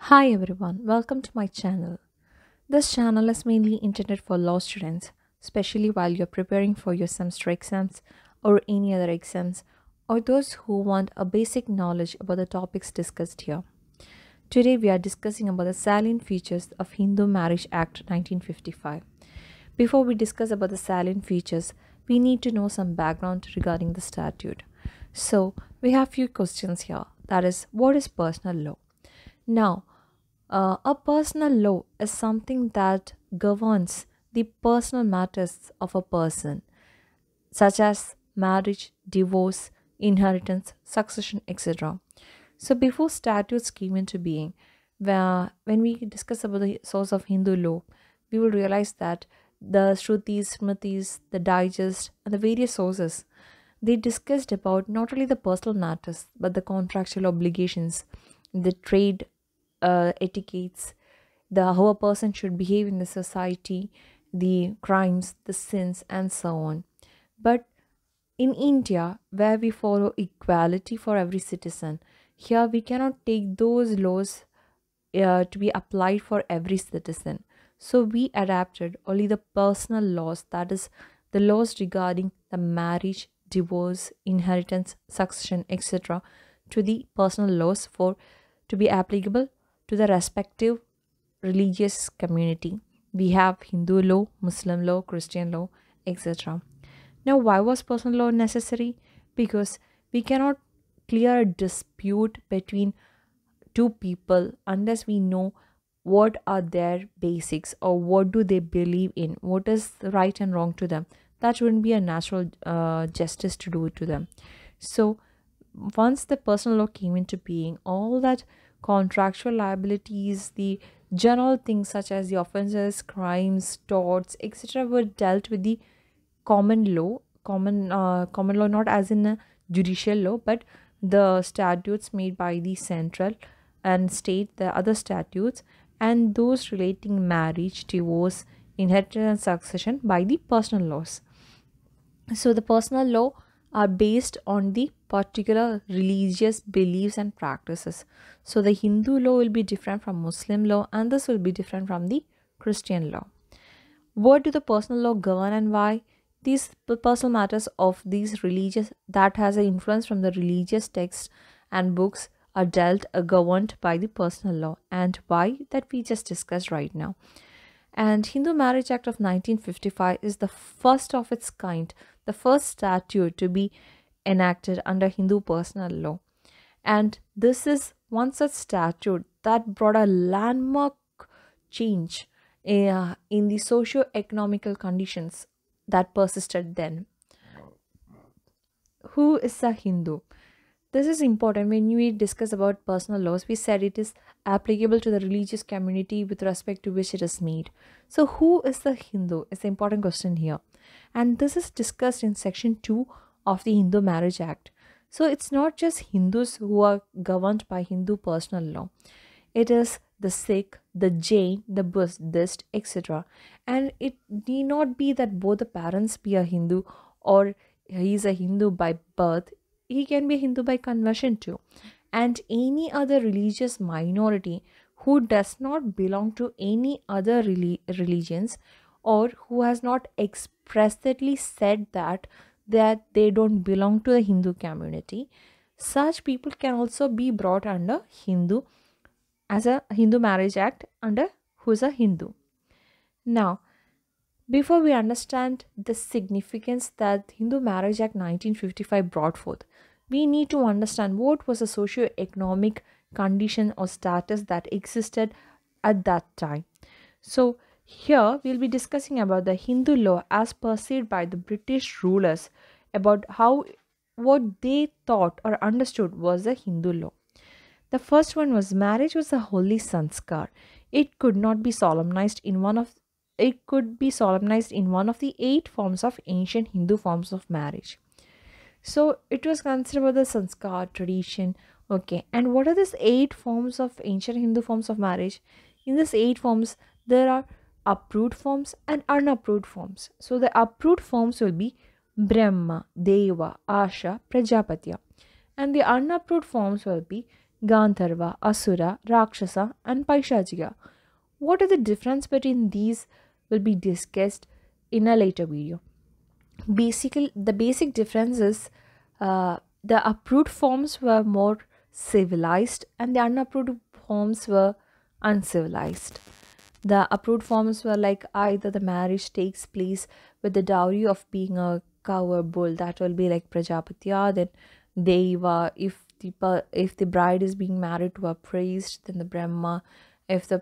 Hi everyone, welcome to my channel. This channel is mainly intended for law students, especially while you're preparing for your semester exams or any other exams, or those who want a basic knowledge about the topics discussed here. Today we are discussing about the salient features of Hindu Marriage Act 1955. Before we discuss about the salient features, we need to know some background regarding the statute. So, we have few questions here. That is, what is personal law? Now, a personal law is something that governs the personal matters of a person, such as marriage, divorce, inheritance, succession, etc. So, before statutes came into being, when we discuss about the source of Hindu law, we will realize that the Shrutis, Smritis, the digest, and the various sources they discussed about not only the personal matters but the contractual obligations, the trade etiquettes, the how a person should behave in the society, the crimes, the sins, and so on. But in India, where we follow equality for every citizen, here we cannot take those laws to be applied for every citizen. So we adapted only the personal laws, that is, the laws regarding the marriage, divorce, inheritance, succession, etc., to the personal laws for to be applicable to the respective religious community. We have Hindu law, Muslim law, Christian law, etc. Now, why was personal law necessary? Because we cannot clear a dispute between two people unless we know what are their basics or what do they believe in, what is right and wrong to them. That wouldn't be a natural justice to do it to them. So once the personal law came into being, all that contractual liabilities, the general things such as the offenses, crimes, torts, etc., were dealt with the common law, common law, not as in a judicial law, but the statutes made by the central and state, the other statutes, and those relating marriage, divorce, inheritance, and succession by the personal laws. So the personal law are based on the particular religious beliefs and practices. So the Hindu law will be different from Muslim law, and this will be different from the Christian law. What do the personal law govern and why? These personal matters of these religious that has an influence from the religious texts and books are dealt governed by the personal law, and why that we just discussed right now. And Hindu Marriage Act of 1955 is the first of its kind, the first statute to be enacted under Hindu personal law. And this is one such statute that brought a landmark change in the socio-economical conditions that persisted then. Who is a Hindu? This is important. When we discuss about personal laws, we said it is applicable to the religious community with respect to which it is made. So who is the Hindu is the important question here, and this is discussed in section 2 of the Hindu Marriage Act. So it's not just Hindus who are governed by Hindu personal law, it is the Sikh, the Jain, the Buddhist, etc. And it need not be that both the parents be a Hindu or he is a Hindu by birth. He can be a Hindu by conversion too. And any other religious minority who does not belong to any other religions, or who has not expressly said that they don't belong to the Hindu community, such people can also be brought under Hindu as a Hindu Marriage Act under who is a Hindu. Now, before we understand the significance that Hindu Marriage Act 1955 brought forth, we need to understand what was the socio-economic condition or status that existed at that time. So, here we'll be discussing about the Hindu law as perceived by the British rulers, about how what they thought or understood was the Hindu law. The first one was marriage was a holy sanskar. It could not be solemnized in one of it could be solemnized in one of the 8 forms of ancient Hindu forms of marriage. So it was considered about the sanskar tradition. Okay, and what are these 8 forms of ancient Hindu forms of marriage? In these 8 forms, there are approved forms and unapproved forms. So the approved forms will be Brahma, Deva, Asha, Prajapatya, and the unapproved forms will be Gandharva, Asura, Rakshasa, and Paishajika. What are the difference between these will be discussed in a later video. Basically, the basic difference is the approved forms were more civilized and the unapproved forms were uncivilized. The approved forms were like either the marriage takes place with the dowry of being a cow or bull, that will be like Prajapatya, then Deva. If the bride is being married to a priest, then the Brahma. If the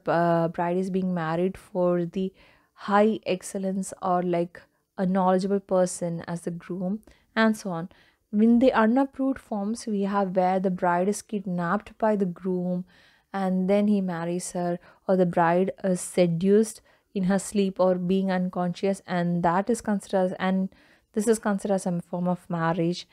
bride is being married for the high excellence or like a knowledgeable person as the groom, and so on. In the unapproved forms, we have where the bride is kidnapped by the groom and then he marries her, or the bride is seduced in her sleep or being unconscious, and that is considered and this is considered as a form of marriage.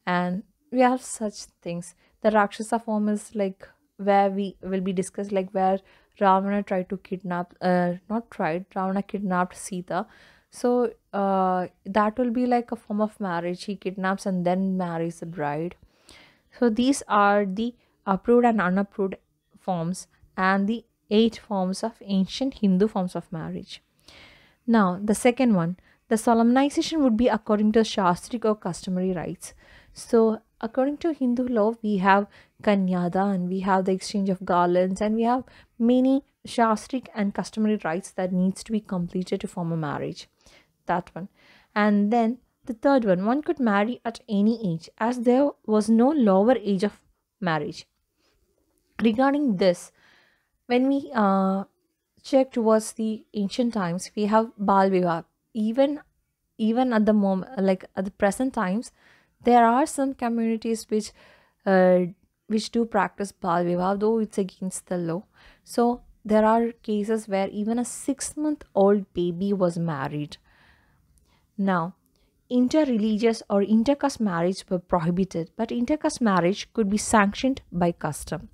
And we have such things. The Rakshasa form is like where we will be discussed, like where Ravana tried to kidnap, not tried, Ravana kidnapped Sita. So that will be like a form of marriage. He kidnaps and then marries the bride. So these are the approved and unapproved forms and the eight forms of ancient Hindu forms of marriage. Now, the second one, the solemnization would be according to Shastric or customary rites. So, according to Hindu law, we have Kanyada and we have the exchange of garlands and we have many Shastric and customary rites that needs to be completed to form a marriage. That one. And then the third one could marry at any age as there was no lower age of marriage. Regarding this, when we check towards the ancient times, we have Bal Vivah. Even at the moment, like at the present times, there are some communities uh, which do practice Bal Vivah, though it's against the law. So there are cases where even a 6-month old baby was married. Now, interreligious or intercaste marriage were prohibited, but intercaste marriage could be sanctioned by custom.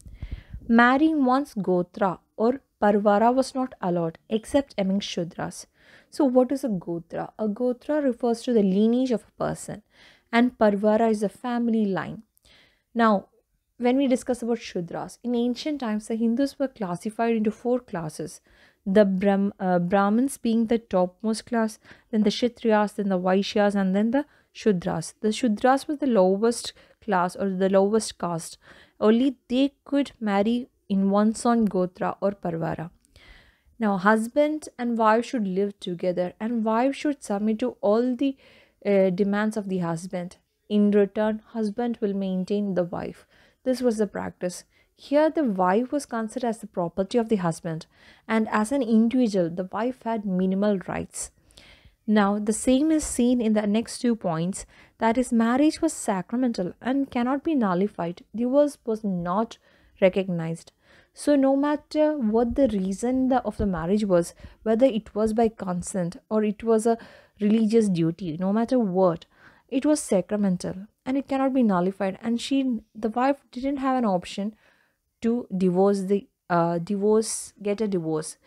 Marrying one's Gotra or Parvara was not allowed except among Shudras. So, what is a Gotra? A Gotra refers to the lineage of a person, and Parvara is a family line. Now, when we discuss about Shudras, in ancient times, the Hindus were classified into four classes. The Brahmins being the topmost class, then the Kshatriyas, then the Vaishyas, and then the Shudras. The Shudras was the lowest class or the lowest caste. Only they could marry in one's own Gotra or Parvara. Now, husband and wife should live together, and wife should submit to all the demands of the husband. In return, husband will maintain the wife. This was the practice. Here, the wife was considered as the property of the husband, and as an individual, the wife had minimal rights. Now, the same is seen in the next 2 points, that is, marriage was sacramental and cannot be nullified. Divorce was not recognized. So, no matter what the reason of the marriage was, whether it was by consent or it was a religious duty, no matter what, it was sacramental and it cannot be nullified. And the wife, didn't have an option to get a divorce.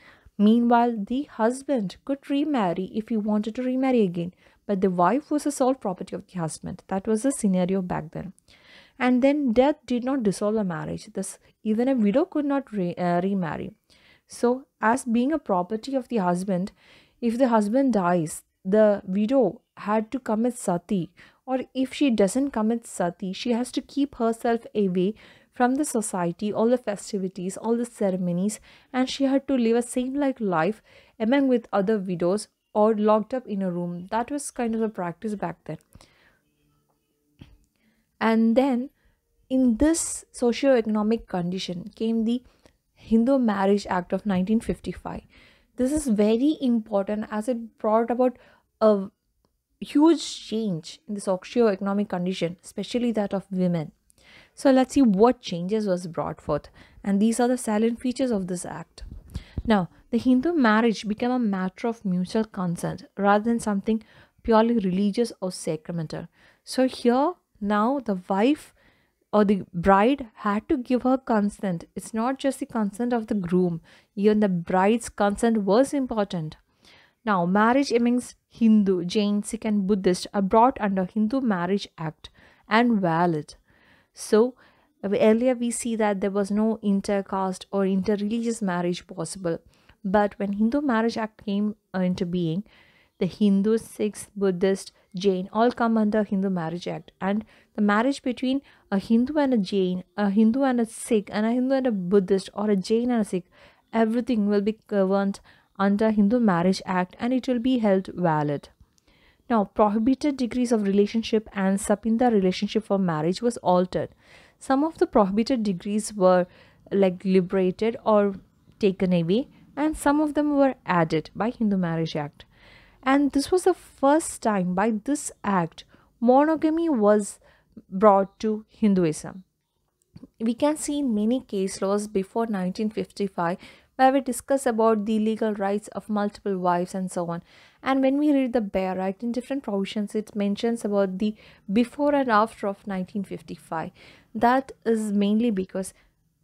Meanwhile, the husband could remarry if he wanted to remarry again, but the wife was the sole property of the husband. That was the scenario back then. And then death did not dissolve the marriage. Thus, even a widow could not remarry. So, as being a property of the husband, if the husband dies, the widow had to commit sati, or if she doesn't commit sati, she has to keep herself away from the society, all the festivities, all the ceremonies, and she had to live a same like life among with other widows or locked up in a room. That was kind of a practice back then. And then in this socio-economic condition came the Hindu Marriage Act of 1955. This is very important as it brought about a huge change in the socio-economic condition, especially that of women. So let's see what changes was brought forth, and these are the salient features of this act. Now, the Hindu marriage became a matter of mutual consent rather than something purely religious or sacramental. So here now the wife or the bride had to give her consent. It's not just the consent of the groom, even the bride's consent was important. Now, marriage amongst Hindu, Jain, Sikh, and Buddhist are brought under Hindu Marriage Act and valid. So, Earlier, we see that there was no intercaste or interreligious marriage possible. But when Hindu Marriage Act came into being, the Hindus, Sikhs, Buddhists, Jain all come under Hindu Marriage Act. And the marriage between a Hindu and a Jain, a Hindu and a Sikh, and a Hindu and a Buddhist, or a Jain and a Sikh, everything will be governed under Hindu Marriage Act and it will be held valid. Now, prohibited degrees of relationship and Sapinda relationship for marriage was altered. Some of the prohibited degrees were like liberated or taken away, and some of them were added by Hindu Marriage Act. And this was the first time by this act monogamy was brought to Hinduism. We can see in many case laws before 1955 where we discuss about the legal rights of multiple wives and so on. And when we read the Bear Act in different provisions, it mentions about the before and after of 1955. That is mainly because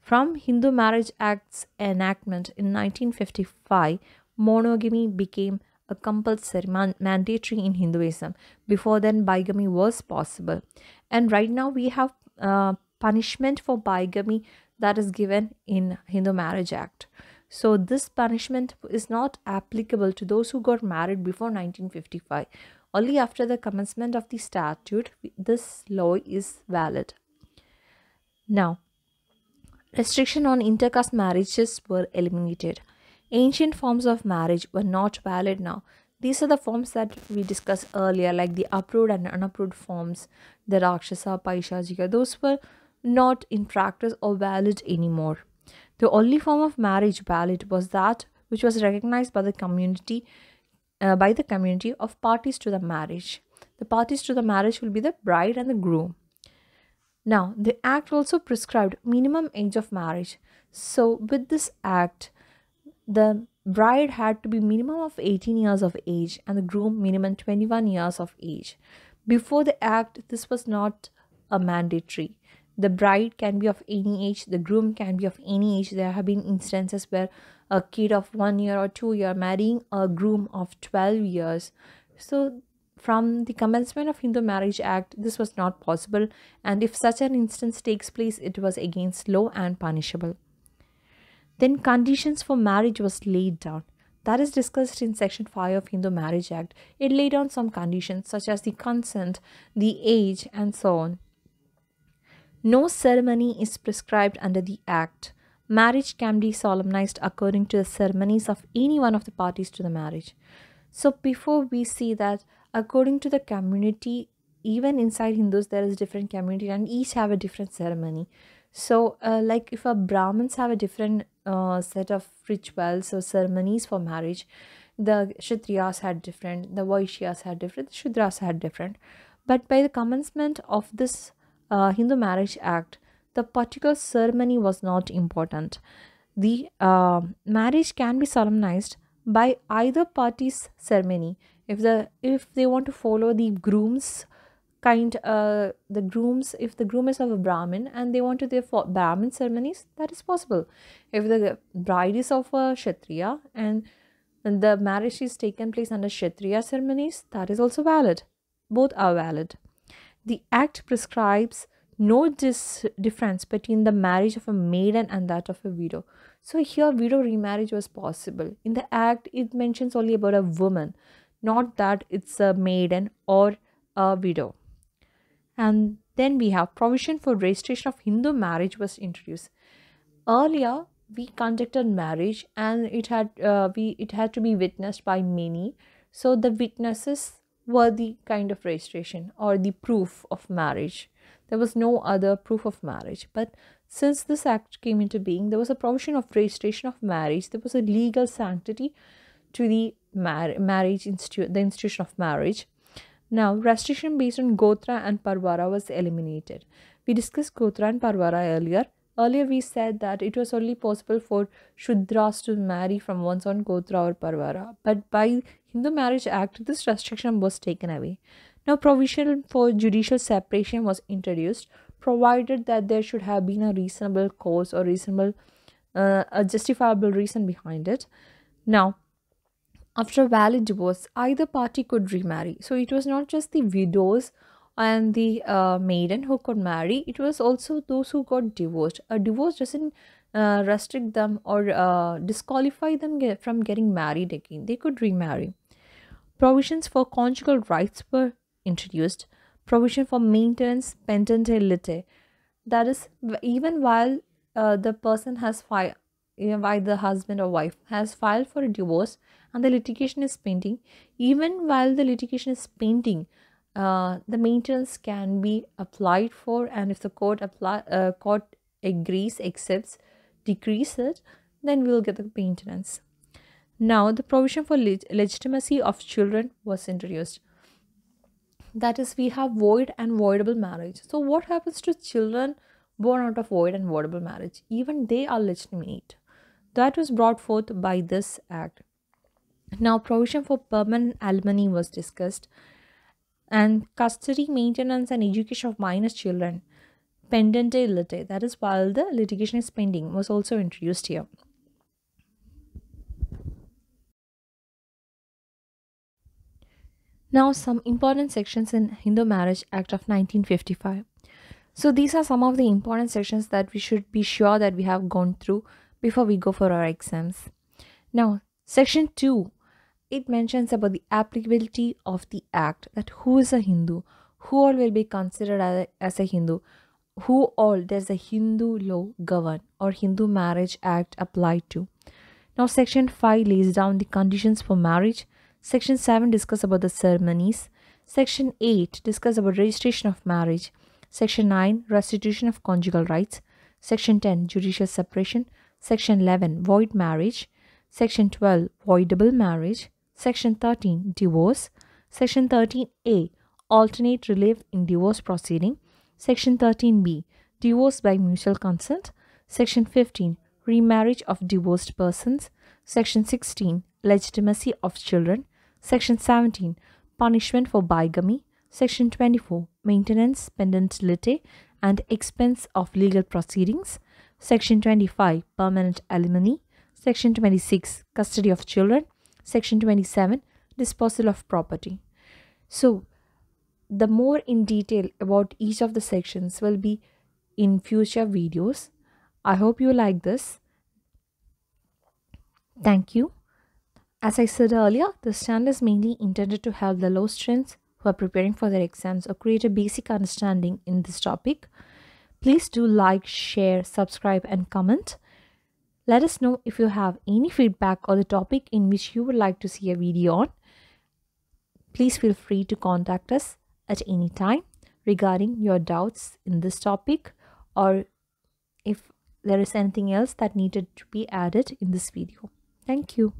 from Hindu Marriage Act's enactment in 1955, monogamy became a compulsory mandatory in Hinduism. Before then, bigamy was possible. And right now we have punishment for bigamy that is given in Hindu Marriage Act. So this punishment is not applicable to those who got married before 1955. Only after the commencement of the statute, this law is valid. Now, restriction on intercaste marriages were eliminated. Ancient forms of marriage were not valid now. These are the forms that we discussed earlier, like the approved and unapproved forms, the Rakshasa, Paishajika. Those were not in practice or valid anymore. The only form of marriage valid was that which was recognized by the community of parties to the marriage. The parties to the marriage will be the bride and the groom. Now, the act also prescribed minimum age of marriage. So, with this act, the bride had to be minimum of 18 years of age and the groom minimum 21 years of age. Before the act, this was not a mandatory. The bride can be of any age, the groom can be of any age. There have been instances where a kid of 1 year or 2 year marrying a groom of 12 years. So from the commencement of Hindu Marriage Act, this was not possible, and if such an instance takes place, it was against law and punishable. Then conditions for marriage was laid down. That is discussed in Section 5 of Hindu Marriage Act. It laid down some conditions such as the consent, the age, and so on. No ceremony is prescribed under the Act. Marriage can be solemnized according to the ceremonies of any one of the parties to the marriage. So before we see that according to the community, even inside Hindus, there is different community and each have a different ceremony. So like if a Brahmins have a different set of rituals or ceremonies for marriage, the Kshatriyas had different, the Vaishyas had different, the Shudras had different. But by the commencement of this Hindu Marriage Act, the particular ceremony was not important. The marriage can be solemnized by either party's ceremony. If they want to follow the groom's kind, if the groom is of a Brahmin and they want to do Brahmin ceremonies, that is possible. If the bride is of a Kshatriya and the marriage is taken place under Kshatriya ceremonies, that is also valid. Both are valid. The act prescribes no difference between the marriage of a maiden and that of a widow. So here widow remarriage was possible. In the act, it mentions only about a woman, not that it's a maiden or a widow. And then we have provision for registration of Hindu marriage was introduced. Earlier, we conducted marriage and it had to be witnessed by many. So the witnesses were the kind of registration or the proof of marriage. There was no other proof of marriage. But since this act came into being, there was a provision of registration of marriage. There was a legal sanctity to the the institution of marriage. Now, restriction based on Gotra and Parvara was eliminated. We discussed Gotra and Parvara earlier. Earlier, we said that it was only possible for Shudras to marry from one's own Gotra or Parvara. But by Hindu Marriage Act, this restriction was taken away. Now, provision for judicial separation was introduced, provided that there should have been a reasonable cause or a justifiable reason behind it. Now, after valid divorce, either party could remarry. So it was not just the widows and the maiden who could marry. It was also those who got divorced. A divorce doesn't restrict them or disqualify them from getting married again. They could remarry. Provisions for conjugal rights were introduced. Provision for maintenance pendentility, that is, even while the person has filed, while the husband or wife has filed for a divorce and the litigation is pending, even while the litigation is pending, the maintenance can be applied for, and if the court agrees, accepts, decrees it, then we'll get the maintenance. Now, the provision for legitimacy of children was introduced. That is, we have void and voidable marriage. So, what happens to children born out of void and voidable marriage? Even they are legitimate. That was brought forth by this act. Now, provision for permanent alimony was discussed, and custody, maintenance, and education of minor children, pendente lite, that is, while the litigation is pending, was also introduced here. Now, some important sections in Hindu Marriage Act of 1955. So, these are some of the important sections that we should be sure that we have gone through before we go for our exams. Now, section 2, it mentions about the applicability of the act, that who is a Hindu, who all will be considered as a Hindu, who all does the Hindu law govern or Hindu Marriage Act apply to. Now, section 5 lays down the conditions for marriage. Section 7 discuss about the ceremonies. Section 8 discuss about registration of marriage. Section 9 restitution of conjugal rights. Section 10 judicial separation. Section 11 void marriage. Section 12 voidable marriage. Section 13 divorce. Section 13A alternate relief in divorce proceeding. Section 13B divorce by mutual consent. Section 15 remarriage of divorced persons. Section 16 legitimacy of children. Section 17 punishment for bigamy. Section 24 maintenance pendentility and expense of legal proceedings. Section 25 permanent alimony. Section 26 custody of children. Section 27 disposal of property. So, the more in detail about each of the sections will be in future videos. I hope you like this. Thank you. As I said earlier, this channel is mainly intended to help the law students who are preparing for their exams or create a basic understanding in this topic. Please do like, share, subscribe, and comment. Let us know if you have any feedback or the topic in which you would like to see a video on. Please feel free to contact us at any time regarding your doubts in this topic, or if there is anything else that needed to be added in this video. Thank you.